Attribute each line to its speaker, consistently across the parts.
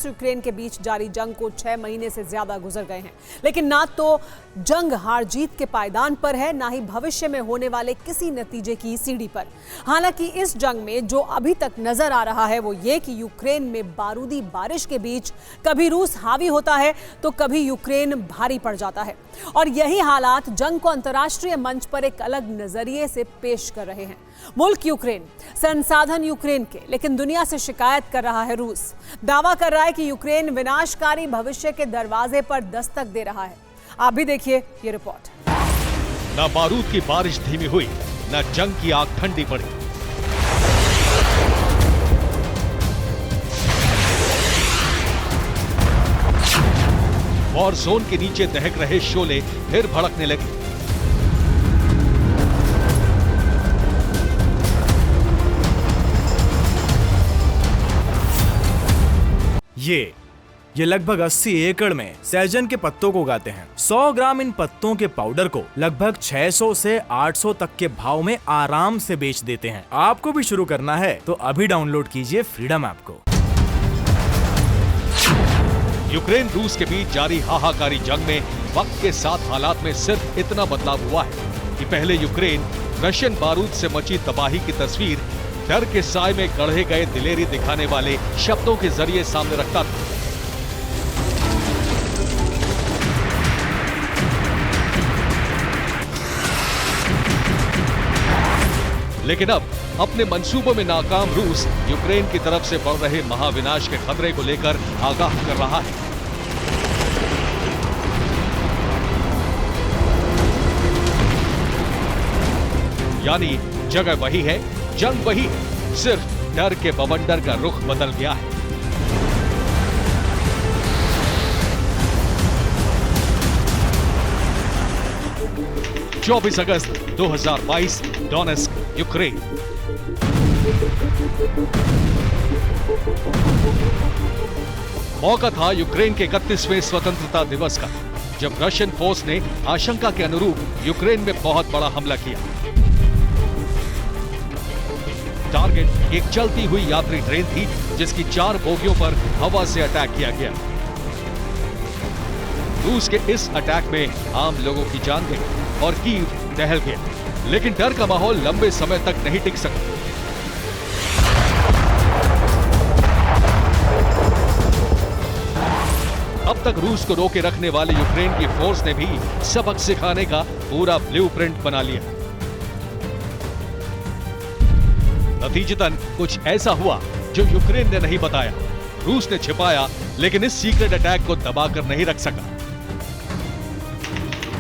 Speaker 1: रूस यूक्रेन के बीच जारी जंग को 6 महीने से ज्यादा गुजर गए हैं, लेकिन ना तो जंग हार जीत के पायदान पर है, ना ही भविष्य में होने वाले किसी नतीजे की सीढ़ी पर। हालांकि इस जंग में जो अभी तक नजर आ रहा है वो ये कि यूक्रेन में बारूदी बारिश के बीच कभी रूस हावी होता है तो कभी यूक्रेन भारी पड़ जाता है, और यही हालात जंग को अंतर्राष्ट्रीय मंच पर एक अलग नजरिए से पेश कर रहे हैं। मुल्क यूक्रेन, संसाधन यूक्रेन के, लेकिन दुनिया से शिकायत कर रहा है रूस। दावा कर रहा है कि यूक्रेन विनाशकारी भविष्य के दरवाजे पर दस्तक दे रहा है। आप भी देखिए ये रिपोर्ट।
Speaker 2: न बारूद की बारिश धीमी हुई, न जंग की आग ठंडी पड़ी। वॉर जोन के नीचे दहक रहे शोले फिर भड़कने लगे।
Speaker 3: ये लगभग 80 एकड़ में सहजन के पत्तों को उगाते हैं। 100 ग्राम इन पत्तों के पाउडर को लगभग 600 से 800 तक के भाव में आराम से बेच देते हैं। आपको भी शुरू करना है तो अभी डाउनलोड कीजिए फ्रीडम ऐप को।
Speaker 2: यूक्रेन रूस के बीच जारी हाहाकारी जंग में वक्त के साथ हालात में सिर्फ इतना बदलाव हुआ है कि पहले यूक्रेन रशियन बारूद से मची तबाही की तस्वीर डर के साए में गढ़े गए दिलेरी दिखाने वाले शब्दों के जरिए सामने रखता था। लेकिन अब अपने मंसूबों में नाकाम रूस यूक्रेन की तरफ से बढ़ रहे महाविनाश के खतरे को लेकर आगाह कर रहा है। यानी जगह वही है, जंग वही है, सिर्फ डर के बवंडर का रुख बदल गया है। अगस्त 2022 डोनेस्क, यूक्रेन। मौका था यूक्रेन के 31वें स्वतंत्रता दिवस का, जब रशियन फोर्स ने आशंका के अनुरूप यूक्रेन में बहुत बड़ा हमला किया। टारगेट एक चलती हुई यात्री ट्रेन थी जिसकी 4 बोगियों पर हवा से अटैक किया गया। रूस के इस अटैक में आम लोगों की जान गई और कीव दहल गया, लेकिन डर का माहौल लंबे समय तक नहीं टिक सका। अब तक रूस को रोके रखने वाले यूक्रेन की फोर्स ने भी सबक सिखाने का पूरा ब्लूप्रिंट बना लिया। नतीजतन कुछ ऐसा हुआ जो यूक्रेन ने नहीं बताया, रूस ने छिपाया, लेकिन इस सीक्रेट अटैक को दबाकर नहीं रख सका।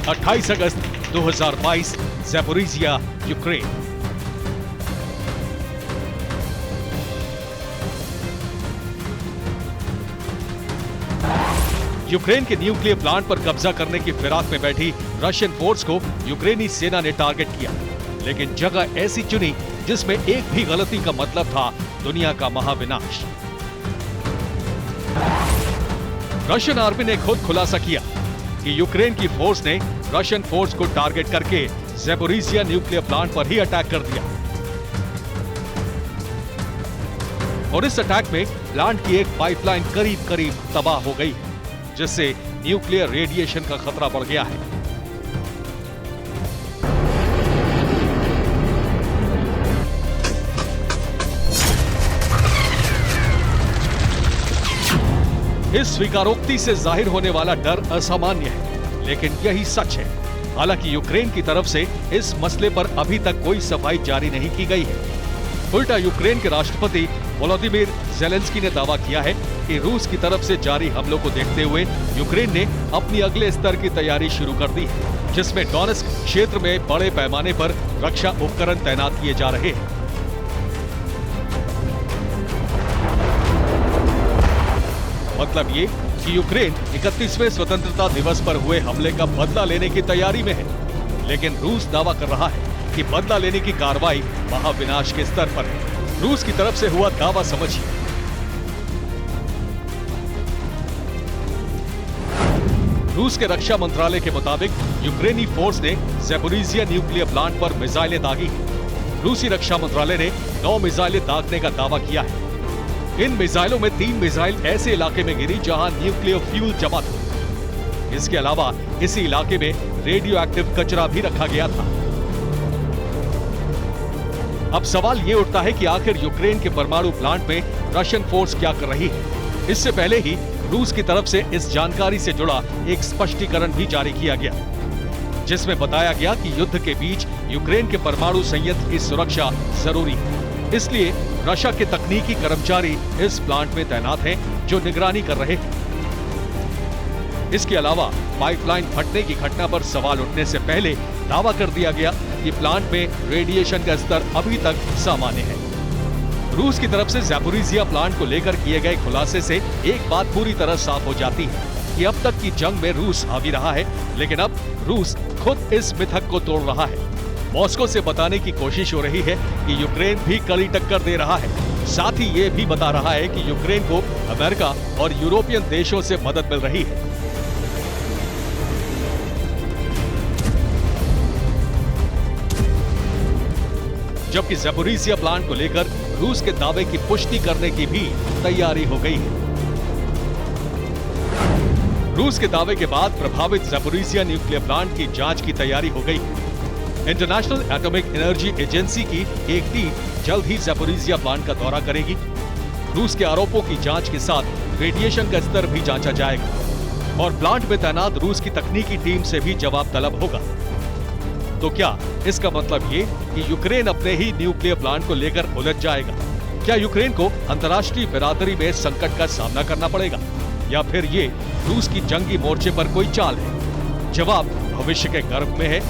Speaker 2: 28 अगस्त 2022 ज़ैपोरिज़िया, यूक्रेन। यूक्रेन के न्यूक्लियर प्लांट पर कब्जा करने की फिराक में बैठी रशियन फोर्स को यूक्रेनी सेना ने टारगेट किया, लेकिन जगह ऐसी चुनी जिसमें एक भी गलती का मतलब था दुनिया का महाविनाश। रशियन आर्मी ने खुद खुलासा किया कि यूक्रेन की फोर्स ने रशियन फोर्स को टारगेट करके ज़ैपोरिज़िया न्यूक्लियर प्लांट पर ही अटैक कर दिया, और इस अटैक में प्लांट की एक पाइपलाइन करीब करीब तबाह हो गई, जिससे न्यूक्लियर रेडिएशन का खतरा बढ़ गया है। इस स्वीकारोक्ति से जाहिर होने वाला डर असामान्य है, लेकिन यही सच है। हालांकि यूक्रेन की तरफ से इस मसले पर अभी तक कोई सफाई जारी नहीं की गई है। उल्टा यूक्रेन के राष्ट्रपति वोलोदिमीर ज़ेलेंस्की ने दावा किया है कि रूस की तरफ से जारी हमलों को देखते हुए यूक्रेन ने अपनी अगले स्तर की तैयारी शुरू कर दी है, जिसमें डोनेस्क क्षेत्र में बड़े पैमाने पर रक्षा उपकरण तैनात किए जा रहे हैं। मतलब ये कि यूक्रेन 31वें स्वतंत्रता दिवस पर हुए हमले का बदला लेने की तैयारी में है, लेकिन रूस दावा कर रहा है कि बदला लेने की कार्रवाई महाविनाश के स्तर पर है। रूस की तरफ से हुआ दावा समझिए। रूस के रक्षा मंत्रालय के मुताबिक यूक्रेनी फोर्स ने ज़ैपोरिज़िया न्यूक्लियर प्लांट पर मिसाइलें दागी हैं। रूसी रक्षा मंत्रालय ने 9 मिसाइलें दागने का दावा किया है। इन मिसाइलों में 3 मिसाइल ऐसे इलाके में गिरी जहां न्यूक्लियर फ्यूल जमा था। इसके अलावा इसी इलाके में रेडियो एक्टिव कचरा भी रखा गया था। अब सवाल ये उठता है कि आखिर यूक्रेन के परमाणु प्लांट में रशियन फोर्स क्या कर रही है। इससे पहले ही रूस की तरफ से इस जानकारी से जुड़ा एक स्पष्टीकरण भी जारी किया गया, जिसमें बताया गया कि युद्ध के बीच यूक्रेन के परमाणु संयंत्र की सुरक्षा जरूरी है। इसलिए रशिया के तकनीकी कर्मचारी इस प्लांट में तैनात हैं, जो निगरानी कर रहे हैं। इसके अलावा पाइपलाइन फटने की घटना पर सवाल उठने से पहले दावा कर दिया गया कि प्लांट में रेडिएशन का स्तर अभी तक सामान्य है। रूस की तरफ से ज़ैपोरिज़िया प्लांट को लेकर किए गए खुलासे से एक बात पूरी तरह साफ हो जाती है कि अब तक की जंग में रूस हावी रहा है, लेकिन अब रूस खुद इस मिथक को तोड़ रहा है। मॉस्को से बताने की कोशिश हो रही है कि यूक्रेन भी कड़ी टक्कर दे रहा है। साथ ही ये भी बता रहा है कि यूक्रेन को अमेरिका और यूरोपियन देशों से मदद मिल रही है। जबकि ज़ैपोरिज़िया प्लांट को लेकर रूस के दावे की पुष्टि करने की भी तैयारी हो गई है। रूस के दावे के बाद प्रभावित ज़ैपोरिज़िया न्यूक्लियर प्लांट की जांच की तैयारी हो गई है। इंटरनेशनल एटॉमिक एनर्जी एजेंसी की एक टीम जल्द ही ज़ैपोरिज़िया प्लांट का दौरा करेगी। रूस के आरोपों की जांच के साथ रेडिएशन का स्तर भी जांचा जाएगा और प्लांट में तैनात रूस की तकनीकी टीम से भी जवाब तलब होगा। तो क्या इसका मतलब ये कि यूक्रेन अपने ही न्यूक्लियर प्लांट को लेकर उलझ जाएगा? क्या यूक्रेन को अंतर्राष्ट्रीय बिरादरी में संकट का सामना करना पड़ेगा, या फिर ये रूस की जंगी मोर्चे पर कोई चाल है? जवाब भविष्य के गर्भ में है,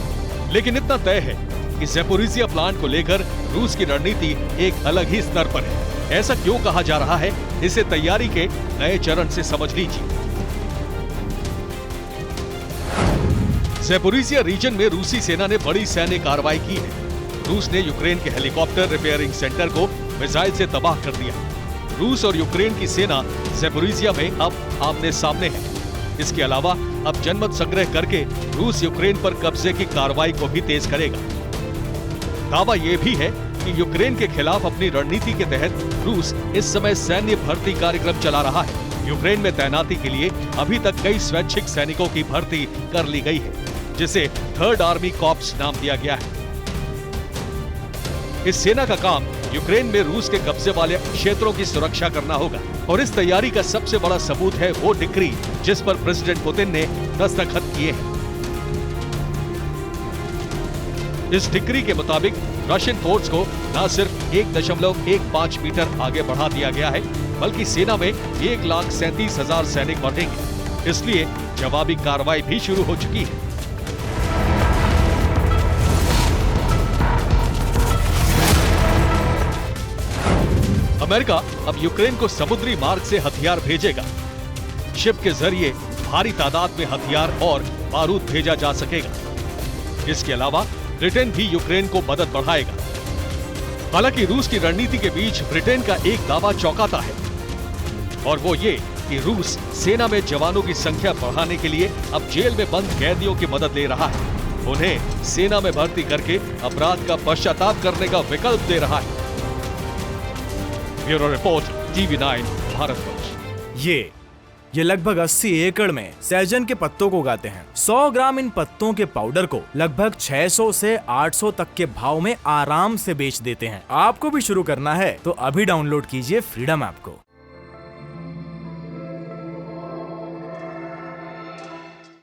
Speaker 2: लेकिन इतना तय है कि ज़ैपोरिज़िया प्लांट को लेकर रूस की रणनीति एक अलग ही स्तर पर है। ऐसा क्यों कहा जा रहा है, इसे तैयारी के नए चरण से समझ लीजिए। ज़ैपोरिज़िया रीजन में रूसी सेना ने बड़ी सैन्य कार्रवाई की है। रूस ने यूक्रेन के हेलीकॉप्टर रिपेयरिंग सेंटर को मिसाइल से तबाह कर दिया। रूस और यूक्रेन की सेना ज़ैपोरिज़िया में अब आमने सामने है। इसके अलावा अब जनमत संग्रह करके रूस यूक्रेन पर कब्जे की कार्रवाई को भी तेज करेगा। दावा यह भी है कि यूक्रेन के खिलाफ अपनी रणनीति के तहत रूस इस समय सैन्य भर्ती कार्यक्रम चला रहा है। यूक्रेन में तैनाती के लिए अभी तक कई स्वैच्छिक सैनिकों की भर्ती कर ली गई है, जिसे थर्ड आर्मी कॉर्प्स नाम दिया गया है। इस सेना का काम यूक्रेन में रूस के कब्जे वाले क्षेत्रों की सुरक्षा करना होगा, और इस तैयारी का सबसे बड़ा सबूत है वो डिक्री जिस पर प्रेसिडेंट पुतिन ने दस्तखत किए हैं। इस डिक्री के मुताबिक रशियन फोर्स को न सिर्फ 1.15 मीटर आगे बढ़ा दिया गया है, बल्कि सेना में 1,37,000 सैनिक बढ़ेंगे। इसलिए जवाबी कार्रवाई भी शुरू हो चुकी है। अमेरिका अब यूक्रेन को समुद्री मार्ग से हथियार भेजेगा। शिप के जरिए भारी तादाद में हथियार और बारूद भेजा जा सकेगा। इसके अलावा ब्रिटेन भी यूक्रेन को मदद बढ़ाएगा। हालांकि रूस की रणनीति के बीच ब्रिटेन का एक दावा चौंकाता है, और वो ये कि रूस सेना में जवानों की संख्या बढ़ाने के लिए अब जेल में बंद कैदियों की मदद ले रहा है। उन्हें सेना में भर्ती करके अपराध का पश्चाताप करने का विकल्प दे रहा है। Bureau report, TV9 Bharatvarsh.
Speaker 3: ये लगभग 80 एकड़ में सहजन के पत्तों को उगाते हैं। 100 ग्राम इन पत्तों के पाउडर को लगभग 600 से 800 तक के भाव में आराम से बेच देते हैं। आपको भी शुरू करना है तो अभी डाउनलोड कीजिए फ्रीडम ऐप को।